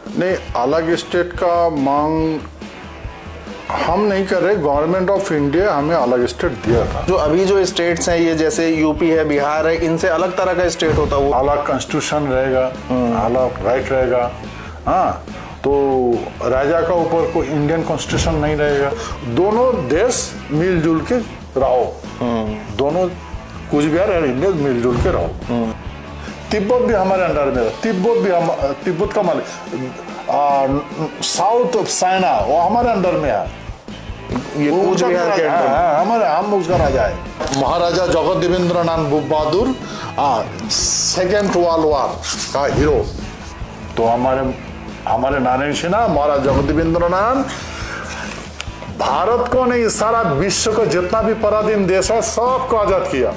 नहीं, अलग स्टेट का मांग हम नहीं कर रहे, गवर्नमेंट ऑफ इंडिया हमें अलग स्टेट दिया था। जो अभी जो स्टेट्स हैं ये जैसे यूपी है, बिहार है, इनसे अलग तरह का स्टेट होता है, वो अलग कॉन्स्टिट्यूशन रहेगा, अलग राइट रहेगा। हाँ, तो राजा का ऊपर कोई इंडियन कॉन्स्टिट्यूशन नहीं रहेगा। दोनों देश मिलजुल के रहो, दोनों कुछ बिहार और इंडिया मिलजुल के रहो। तिब्बत भी हमारे अंडर में है, तिब्बत का मालिक साउथ ऑफ चाइना वो हमारे अंडर में है। ये कूच बिहार के अंडर में हमारे हम उसका राजा है। महाराजा जगदेवेंद्रनाथ बहादुर सेकेंड वर्ल्ड वॉर का हीरो। तो हमारे नानी से ना महाराजा जगदेवेंद्रनाथ भारत को नहीं, सारा विश्व को जितना भी पराधीन देश है सबको आजाद किया।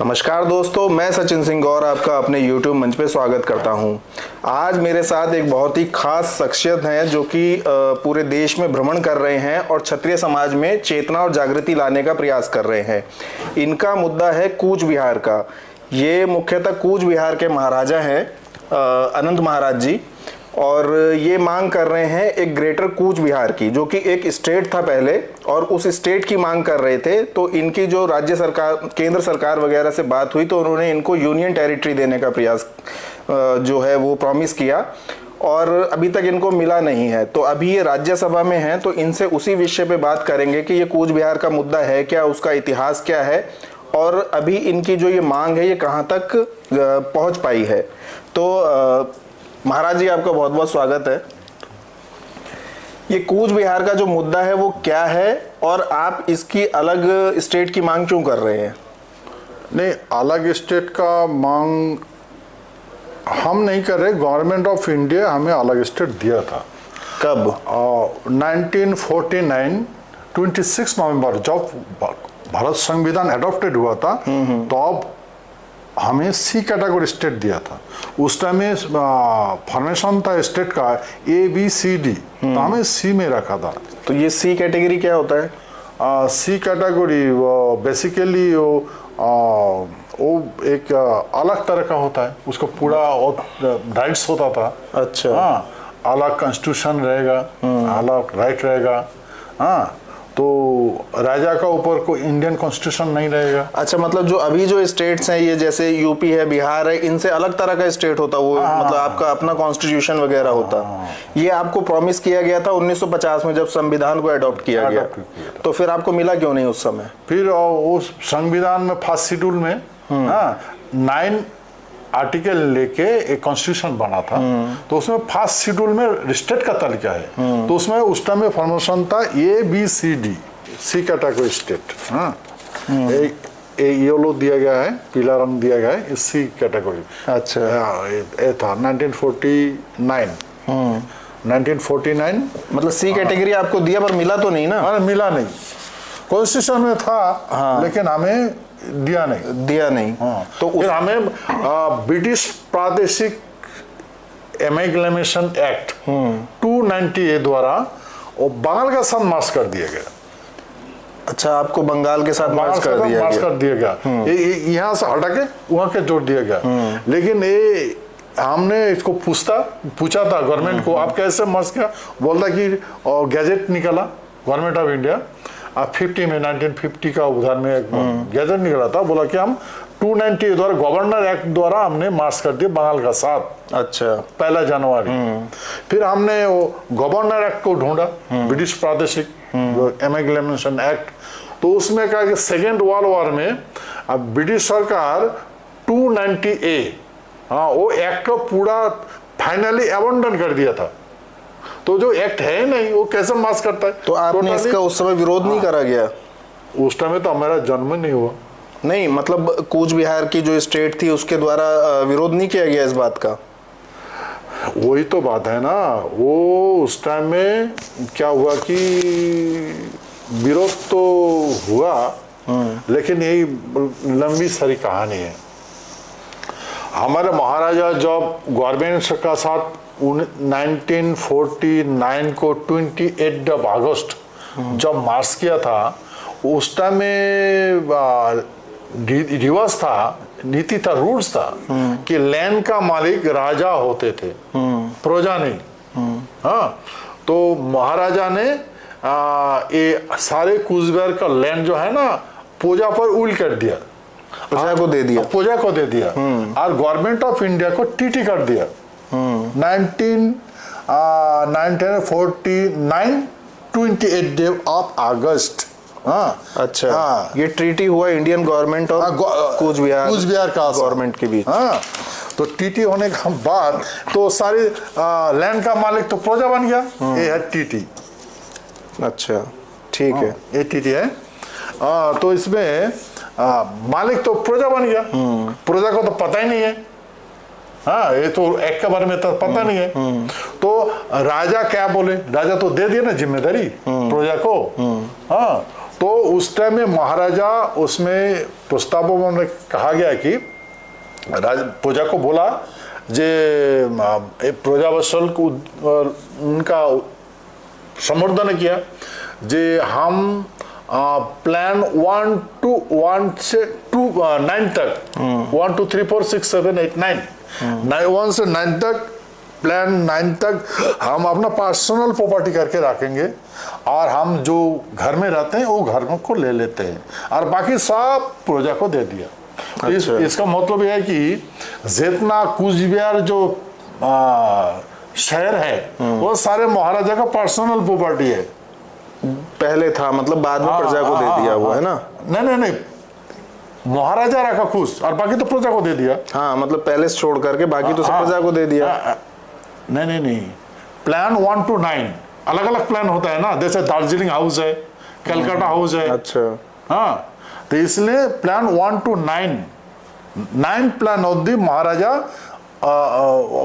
नमस्कार दोस्तों, मैं सचिन सिंह गौर आपका अपने YouTube मंच पे स्वागत करता हूं। आज मेरे साथ एक बहुत ही खास शख्सियत हैं जो कि पूरे देश में भ्रमण कर रहे हैं और क्षत्रिय समाज में चेतना और जागृति लाने का प्रयास कर रहे हैं। इनका मुद्दा है कूच बिहार का। ये मुख्यतः कूच बिहार के महाराजा हैं, अनंत महाराज जी, और ये मांग कर रहे हैं एक ग्रेटर कूच बिहार की, जो कि एक स्टेट था पहले, और उस स्टेट की मांग कर रहे थे। तो इनकी जो राज्य सरकार, केंद्र सरकार वगैरह से बात हुई तो उन्होंने इनको यूनियन टेरिटरी देने का प्रयास जो है वो प्रॉमिस किया, और अभी तक इनको मिला नहीं है। तो अभी ये राज्यसभा में है, तो इनसे उसी विषय पे बात करेंगे कि ये कूच बिहार का मुद्दा है क्या, उसका इतिहास क्या है, और अभी इनकी जो ये मांग है ये कहाँ तक पहुँच पाई है। तो महाराज जी, आपका बहुत बहुत स्वागत है। ये कूच बिहार का जो मुद्दा है वो क्या है, और आप इसकी अलग स्टेट की मांग क्यों कर रहे हैं? नहीं, अलग स्टेट का मांग हम नहीं कर रहे, गवर्नमेंट ऑफ इंडिया हमें अलग स्टेट दिया था। कब? 1949 26 नवंबर जब भारत संविधान एडॉप्टेड हुआ था, तो अब हमें सी कैटेगरी स्टेट दिया था। उस टाइम में फॉर्मेशन था स्टेट का ABCD, तो हमें सी में रखा था। तो ये सी कैटेगरी क्या होता है? सी कैटेगरी वो बेसिकली वो एक अलग तरह का होता है, उसको पूरा राइट्स होता था। अच्छा। हाँ, अलग कॉन्स्टिट्यूशन रहेगा, अलग राइट रहेगा। हाँ, तो राजा का ऊपर कोई इंडियन कॉन्स्टिट्यूशन नहीं रहेगा। अच्छा, मतलब जो अभी जो स्टेट्स हैं ये जैसे यूपी है, बिहार है, इनसे अलग तरह का स्टेट होता वो, मतलब आपका अपना कॉन्स्टिट्यूशन वगैरह होता। ये आपको प्रॉमिस किया गया था 1950 में जब संविधान को अडॉप्ट किया गया। तो फिर आपको मिला क्यों नहीं उस समय? फिर उस संविधान में फर्स्ट शेड्यूल में 9 आर्टिकल लेके एक कॉन्स्टिट्यूशन बना था, तो उसमें फर्स्ट शेड्यूल में स्टेट का तालिका है। तो उसमें उस टाइम में फॉर्मेशन था ABCD, सी कैटेगरी स्टेट। हाँ, येलो दिया गया है, पीला रंग दिया गया है, सी कैटेगरी। अच्छा। ये था 1949। 1949 मतलब सी कैटेगरी आपको दिया पर मिला तो नहीं ना? हाँ, मिला नहीं। कॉन्स्टिट्यूशन में था, लेकिन हमें दिया नहीं। हाँ। तो फिर हमें ब्रिटिश प्रादेशिक एमेग्लेमेशन एक्ट 290A द्वारा और बंगाल का साथ मर्ज कर दिया गया। अच्छा, आपको बंगाल के साथ मर्ज कर दिया गया। यहाँ से हटा के वहां के जोड़ दिया गया। लेकिन ये हमने इसको पूछा था गवर्नमेंट को, आप कैसे मर्ज किया? बोलता कि गैजेट निकाला गवर्नमेंट ऑफ इंडिया 50 में, 1950 का उधार में गैजेट निकला था। बोला कि हम 290 द्वारा गवर्नर एक्ट द्वारा हमने मार्च कर दिया बंगाल का साथ। अच्छा। 1 जनवरी। फिर हमने वो गवर्नर एक्ट को ढूंढा, ब्रिटिश प्रादेशिक एमेग्लेमेशन एक्ट। तो उसमें कहा कि सेकेंड वर्ल्ड वॉर में अब ब्रिटिश सरकार 290A, हाँ, वो एक्ट को पूरा फाइनली अबंडन कर दिया था। तो जो एक्ट है नहीं वो कैसे मास करता है? तो आपने इसका उस समय विरोध नहीं करा गया? उस टाइम में तो हमारा जन्म नहीं हुआ। नहीं, मतलब कूच बिहार की जो स्टेट थी उसके द्वारा विरोध नहीं किया गया इस बात का? वही तो बात है ना, वो उस टाइम में क्या हुआ कि विरोध तो हुआ, लेकिन यही लंबी सारी कहानी है। हमारे महाराजा जब गवर्नमेंट का साथ 1949 को 28 अगस्त जब मार्च किया था, उस टाइम में रिवर्स था, नीति था, रूल्स था कि लैंड का मालिक राजा होते थे, प्रजा नहीं। हाँ, तो महाराजा ने ये सारे कूच बिहार का लैंड जो है ना पूजा पर उल कर दिया, पूजा को दे दिया, पूजा को दे दिया और गवर्नमेंट ऑफ इंडिया को टीटी कर दिया 1949 28 डे ऑफ अगस्त। हाँ, अच्छा, हाँ, ये ट्रीटी हुआ इंडियन गवर्नमेंट और कूच बिहार का गवर्नमेंट के बीच। हाँ, तो टीटी होने के बाद तो सारे लैंड का मालिक तो प्रजा बन गया, ये है टीटी। अच्छा, ठीक है, ये टीटी है। तो इसमें मालिक तो प्रजा बन गया, प्रजा को तो पता ही नहीं है। हाँ, ये तो एक के बारे में तो पता नहीं है। तो राजा क्या बोले, राजा तो दे दिया ना जिम्मेदारी प्रजा को। हाँ, तो उस टाइम में महाराजा उसमें प्रस्तावों में कहा गया कि प्रजा को बोला जे प्रजा वत्सल को उनका संवर्धन किया जे हम प्लान 1 से 9 तक 1 2 3 4 6 7 8 9 1 से 9 तक प्लान 9 तक हम अपना पर्सनल प्रॉपर्टी करके रखेंगे और हम जो घर में रहते हैं वो घर को ले लेते हैं और बाकी सब प्रजा को दे दिया। अच्छा। इसका मतलब यह है कि जितना कूच बिहार जो शहर है वो सारे महाराजा का पर्सनल प्रॉपर्टी है। पहले था, मतलब बाद में प्रजा को दे दिया हुआ है ना? नहीं, महाराजा रखा खुश और बाकी तो प्रजा को दे दिया। हाँ, मतलब पैलेस छोड़ करके बाकी तो सब प्रजा को दे दिया। नहीं, प्लान 1 to 9 अलग अलग प्लान होता है ना, जैसे दार्जिलिंग हाउस है, कलकत्ता हाउस है। अच्छा, हाँ, तो इसलिए प्लान 1 to 9 प्लान अवधि महाराजा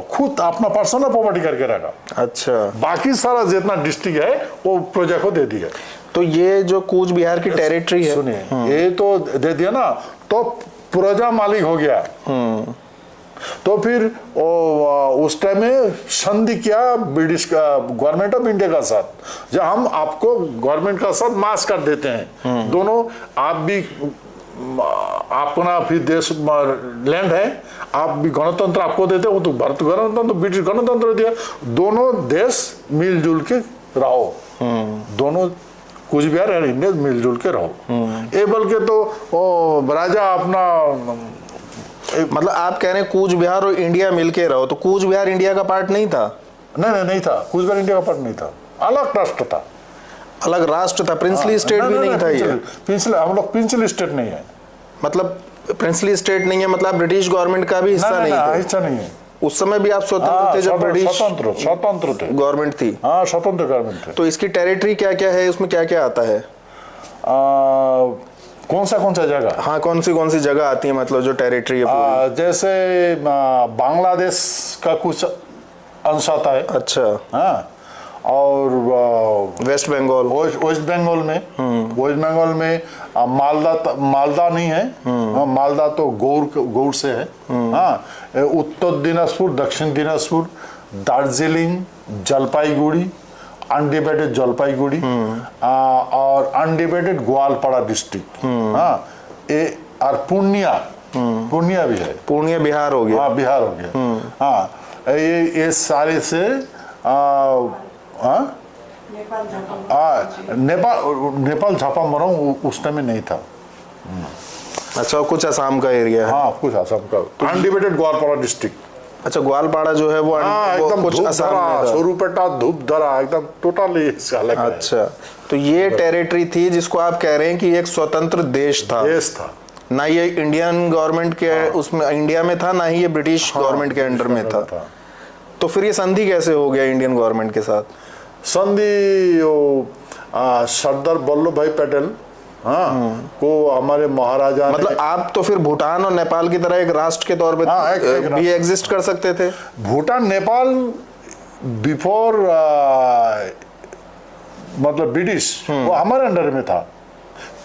खुद अपना पर्सनल प्रॉपर्टी करके रखा। अच्छा, बाकी सारा जितना डिस्ट्रिक्ट है वो प्रजा को दे दिया। तो ये जो कूच बिहार की टेरिटरी है, सुनिए, ये तो दे दिया ना, तो प्रजा मालिक हो गया। तो फिर उस टाइम में संधि किया ब्रिटिश का गवर्नमेंट ऑफ इंडिया का साथ, जब हम आपको गवर्नमेंट का साथ मास कर देते हैं दोनों, आप भी अपना फिर देश लैंड है, आप भी गणतंत्र आपको देते हो, तो भारत गणतंत्र ब्रिटिश गणतंत्र दिया, दोनों देश मिलजुल के रहो, दोनों कूच बिहार और इंडिया मिलजुल के रहो। ये बल्कि तो राजा अपना मतलब आप कह रहे हैं कूच बिहार और इंडिया मिलके रहो, तो कूच बिहार इंडिया का पार्ट नहीं था? नहीं था, कूच बिहार इंडिया का पार्ट नहीं था, अलग राष्ट्र था, अलग राष्ट्र था, प्रिंसली स्टेट भी नहीं था। ये प्रिंसली, हम लोग प्रिंसली स्टेट नहीं है। मतलब प्रिंसली स्टेट नहीं है, मतलब ब्रिटिश गवर्नमेंट का भी हिस्सा नहीं था? हिस्सा नहीं है। उस समय भी आप स्वतंत्र थे जब ब्रिटिश स्वतंत्र थे, गवर्नमेंट थी? हाँ, स्वतंत्र गवर्नमेंट थे। तो इसकी टेरिटरी क्या क्या है, उसमें क्या क्या आता है? कौन सा जगह? हाँ, कौन सी जगह आती है, मतलब जो टेरिटरी है पूरी? जैसे बांग्लादेश का कुछ अंश आता है। अच्छा, हाँ, और वेस्ट बंगाल, वेस्ट बंगाल में मालदा नहीं है, मालदा तो गौर से है। हाँ, उत्तर दिनाजपुर, दक्षिण दिनाजपुर, दार्जिलिंग, जलपाईगुड़ी, अनडिवाइडेड जलपाईगुड़ी और अनडिवाइडेड ग्वालपाड़ा डिस्ट्रिक्ट। हाँ, ये और पूर्णिया भी है। पूर्णिया बिहार हो गया। हाँ, बिहार हो गया। हाँ, ये सारे से नेपाल झापा मरऊ उस टाइम में नहीं था। अच्छा, कुछ असम का एरिया है? हाँ, कुछ असम का अनडिवाइडेड ग्वालपाड़ा डिस्ट्रिक्ट। अच्छा, ग्वालपाड़ा जो है वो एकदम कुछ असम में था। सोरूपेटा, धूपधरा, एकदम टोटली अलग है। अच्छा, तो ये टेरिटरी थी जिसको आप कह रहे हैं कि एक स्वतंत्र देश था ना, ये इंडियन गवर्नमेंट के उसमें इंडिया में था, ना ही ये ब्रिटिश गवर्नमेंट के अंडर में था। तो फिर ये संधि कैसे हो गया इंडियन गवर्नमेंट के साथ? संधि सरदार वल्लभ भाई पटेल को हमारे महाराजा, मतलब आप तो फिर भूटान और नेपाल की तरह एक राष्ट्र के तौर पे भी एग्जिस्ट कर सकते थे? भूटान, नेपाल बिफोर मतलब ब्रिटिश वो हमारे अंडर में था।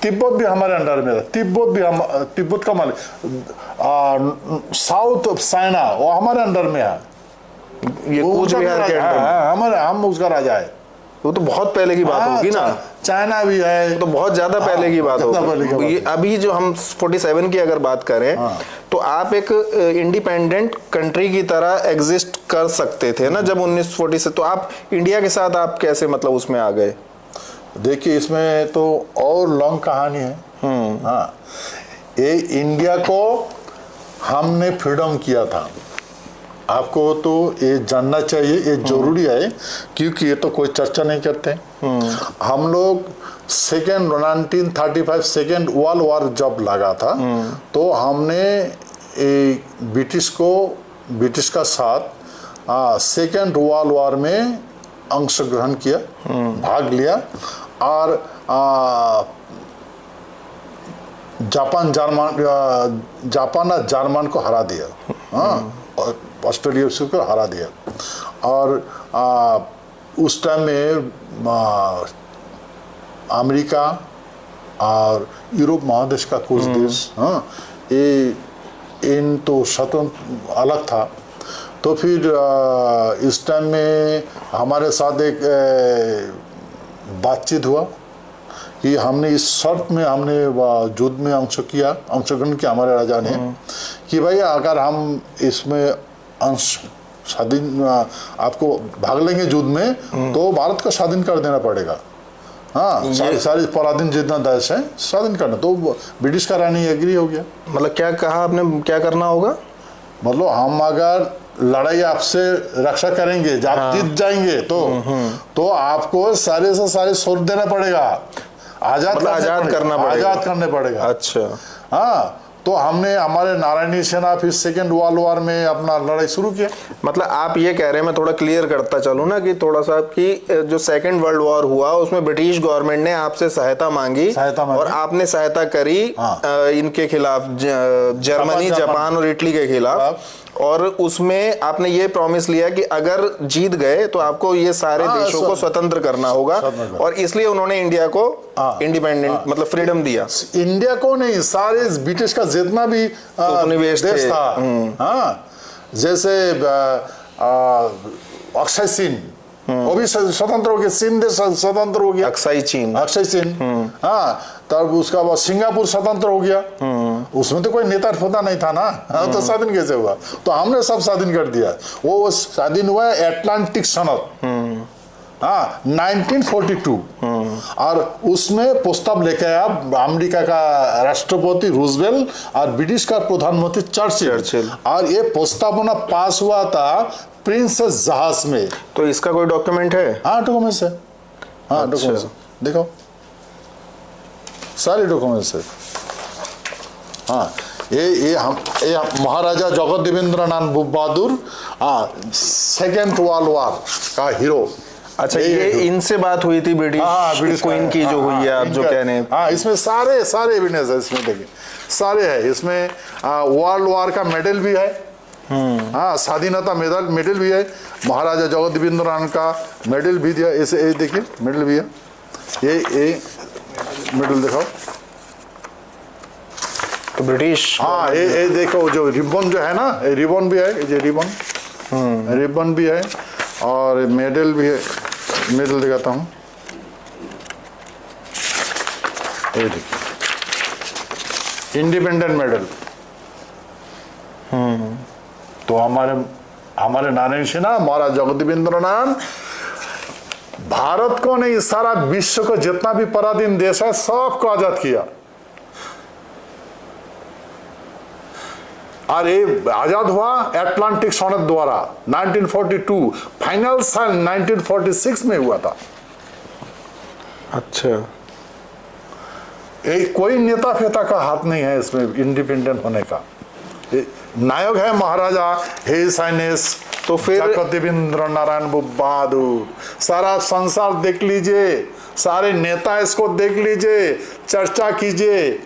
तिब्बत भी हमारे अंडर में था। तिब्बत का मालिक साउथ चाइना वो हमारे अंडर में है। ये कूच बिहार के अंडर में? हम उसका राजा है। वो तो बहुत पहले की बात होगी ना। चाइना भी है, तो बहुत ज्यादा पहले की बात होगी। ये अभी जो हम 47 की अगर बात करें तो आप एक इंडिपेंडेंट कंट्री की तरह एग्जिस्ट कर सकते थे ना जब 1940 से। तो आप इंडिया के साथ आप कैसे मतलब उसमें आ गए? देखिए इसमें तो और लॉन्ग कहानी है। हाँ, ये इंडिया को हमने फ्रीडम किया था, आपको तो ये जानना चाहिए, ये जरूरी है क्योंकि ये तो कोई चर्चा नहीं करते। हम लोग 1935 सेकेंड वर्ल्ड वॉर जब लगा था तो हमने ब्रिटिश का साथ सेकेंड वर्ल्ड वॉर में अंशग्रहण किया, भाग लिया और जापान और जर्मन को हरा दिया। और ऑस्ट्रेलिया को हरा दिया। और उस टाइम में अमेरिका और यूरोप महादेश का कुछ देश ये इन तो स्वतंत्र अलग था। तो फिर इस टाइम में हमारे साथ एक बातचीत हुआ कि हमने इस शर्त में हमने युद्ध में अंशग्रहण किया हमारे राजा ने कि भाई अगर हम इसमें अंश स्वाधीन आपको भाग लेंगे युद्ध में तो भारत को स्वाधीन कर देना पड़ेगा। हाँ, सारी पराधीन जितना देश है स्वाधीन करना। तो ब्रिटिश का रानी एग्री हो गया। मतलब क्या कहा आपने, क्या करना होगा? मतलब हम अगर लड़ाई आपसे रक्षा करेंगे, आप जीत जाएंगे तो आपको सारे से सारे छोड़ देना पड़ेगा, आजाद करने पड़ेगा। अच्छा। हाँ, तो हमने हमारे नारायणी सेना फिर सेकेंड वर्ल्ड वॉर में अपना लड़ाई शुरू किया। मतलब आप ये कह रहे हैं, मैं थोड़ा क्लियर करता चलूं ना कि थोड़ा सा कि जो सेकेंड वर्ल्ड वॉर हुआ उसमें ब्रिटिश गवर्नमेंट ने आपसे सहायता मांगी और आपने सहायता करी इनके खिलाफ, जर्मनी, जापान और इटली के खिलाफ। और उसमें आपने ये प्रॉमिस लिया कि अगर जीत गए तो आपको ये सारे देशों को स्वतंत्र करना होगा। और इसलिए उन्होंने इंडिया को इंडिपेंडेंट मतलब फ्रीडम दिया। इंडिया को नहीं, सारे ब्रिटिश का जितना भी देश था। हाँ, जैसे अक्षय चीन वो भी स्वतंत्र हो गया, चीन देश स्वतंत्र हो गया। अक्षय चीन। हाँ, तब उसका बाद सिंगापुर स्वतंत्र हो गया। उसमें तो कोई नेता पता नहीं था ना। तो स्वाधीन कैसे हुआ? तो हमने सब स्वाधीन कर दिया। वो स्वाधीन हुआ एटलांटिक सनद 1942। और उसमें प्रस्ताव लेके आया अमेरिका का राष्ट्रपति रूजवेल्ट और ब्रिटिश का प्रधानमंत्री चर्चिल। और ये प्रस्तावना पास हुआ था प्रिंसेस जहाज में। तो इसका कोई डॉक्यूमेंट है? हाँ, डॉक्यूमेंट्स है। हाँ, डॉक्यूमेंट्स देखो, सारे डॉक्यूमेंट्स है। हाँ, ये महाराजा जगत देवेंद्रनाथ बहादुर सेकेंड वर्ल्ड वॉर का हीरो। अच्छा, ये इनसे बात हुई थी ब्रिटिश क्वीन की जो हुई है आप जो कह रहे हैं। हाँ, इसमें सारे एविडेंस है। इसमें देखिए सारे है। इसमें वर्ल्ड वॉर का मेडल भी है। हाँ, स्वाधीनता मेडल भी है। महाराजा जगत देवेंद्रनाथ का मेडल भी दिया। इसे देखिए मेडल भी है। ये मेडल दिखाओ। तो ब्रिटिश। हाँ, ये देखो जो रिबन जो है ना, ये रिबन भी है। ये रिबन भी है और मेडल भी है। मेडल दिखाता हूँ। ये देखिए इंडिपेंडेंट मेडल। तो हमारे नारायण सेना महाराज जगत देवेंद्रनाथ भारत को नहीं, सारा विश्व को जितना भी पराधीन देश है सबको आजाद किया। और ये आजाद हुआ एटलांटिक सनद द्वारा 1942। फाइनल साल 1946 में हुआ था। अच्छा, कोई नेता फेता का हाथ नहीं है इसमें इंडिपेंडेंट होने का। नायक है महाराजा हिज हाइनेस तो फिर देवेंद्र नारायण बहादुर। सारा संसार देख लीजिए, सारे नेता इसको देख लीजिए, चर्चा कीजिए।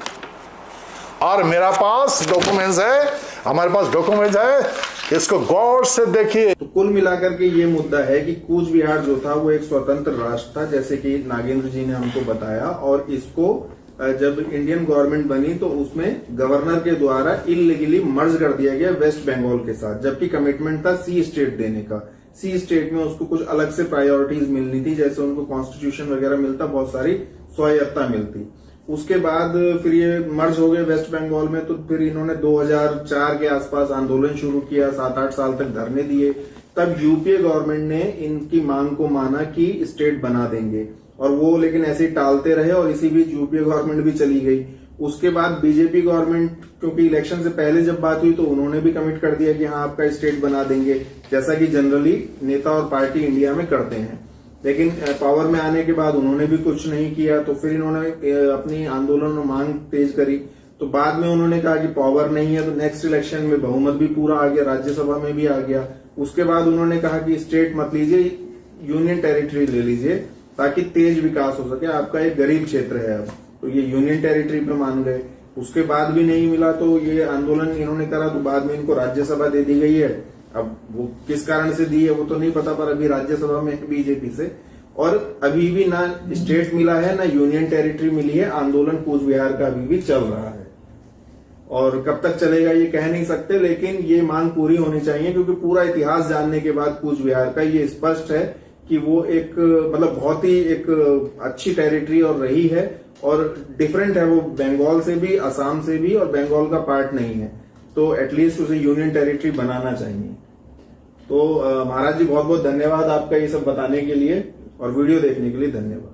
और मेरा पास डॉक्यूमेंट्स है, हमारे पास डॉक्यूमेंट्स है, इसको गौर से देखिए। तो कुल मिलाकर के ये मुद्दा है कि कूच बिहार जो था वो एक स्वतंत्र राष्ट्र था, जैसे कि नागेंद्र जी ने हमको बताया। और इसको जब इंडियन गवर्नमेंट बनी तो उसमें गवर्नर के द्वारा इलीगली मर्ज कर दिया गया वेस्ट बंगाल के साथ, जबकि कमिटमेंट था सी स्टेट देने का। सी स्टेट में उसको कुछ अलग से प्रायोरिटीज मिलनी थी, जैसे उनको कॉन्स्टिट्यूशन वगैरह मिलता, बहुत सारी स्वायत्तता मिलती। उसके बाद फिर ये मर्ज हो गए वेस्ट बंगाल में, तो फिर इन्होंने 2004 के आसपास आंदोलन शुरू किया, 7-8 साल तक धरने दिए। तब यूपीए गवर्नमेंट ने इनकी मांग को माना कि स्टेट बना देंगे, और वो लेकिन ऐसे ही टालते रहे, और इसी बीच यूपीए गवर्नमेंट भी चली गई। उसके बाद बीजेपी गवर्नमेंट, क्योंकि इलेक्शन से पहले जब बात हुई तो उन्होंने भी कमिट कर दिया कि हाँ आपका स्टेट बना देंगे, जैसा कि जनरली नेता और पार्टी इंडिया में करते हैं। लेकिन पावर में आने के बाद उन्होंने भी कुछ नहीं किया, तो फिर इन्होंने अपनी आंदोलन और मांग तेज करी। तो बाद में उन्होंने कहा कि पावर नहीं है, तो नेक्स्ट इलेक्शन में बहुमत भी पूरा आ गया, राज्यसभा में भी आ गया। उसके बाद उन्होंने कहा कि स्टेट मत लीजिए, यूनियन टेरिटरी ले लीजिए, ताकि तेज विकास हो सके, आपका एक गरीब क्षेत्र है अब, तो ये यूनियन टेरिटरी पे मान गए। उसके बाद भी नहीं मिला, तो ये आंदोलन इन्होंने करा, तो बाद में इनको राज्यसभा दे दी गई है। अब वो किस कारण से दी है वो तो नहीं पता, पर अभी राज्यसभा में है बीजेपी से। और अभी भी ना स्टेट मिला है ना यूनियन टेरिटरी मिली है, आंदोलन कूच बिहार का अभी भी चल रहा है। और कब तक चलेगा ये कह नहीं सकते, लेकिन ये मांग पूरी होनी चाहिए, क्योंकि पूरा इतिहास जानने के बाद कूच बिहार का ये स्पष्ट है कि वो एक मतलब बहुत ही एक अच्छी टेरिटरी और रही है, और डिफरेंट है वो बंगाल से भी, असम से भी, और बंगाल का पार्ट नहीं है, तो एटलीस्ट उसे यूनियन टेरिटरी बनाना चाहिए। तो महाराज जी बहुत बहुत धन्यवाद आपका ये सब बताने के लिए, और वीडियो देखने के लिए धन्यवाद।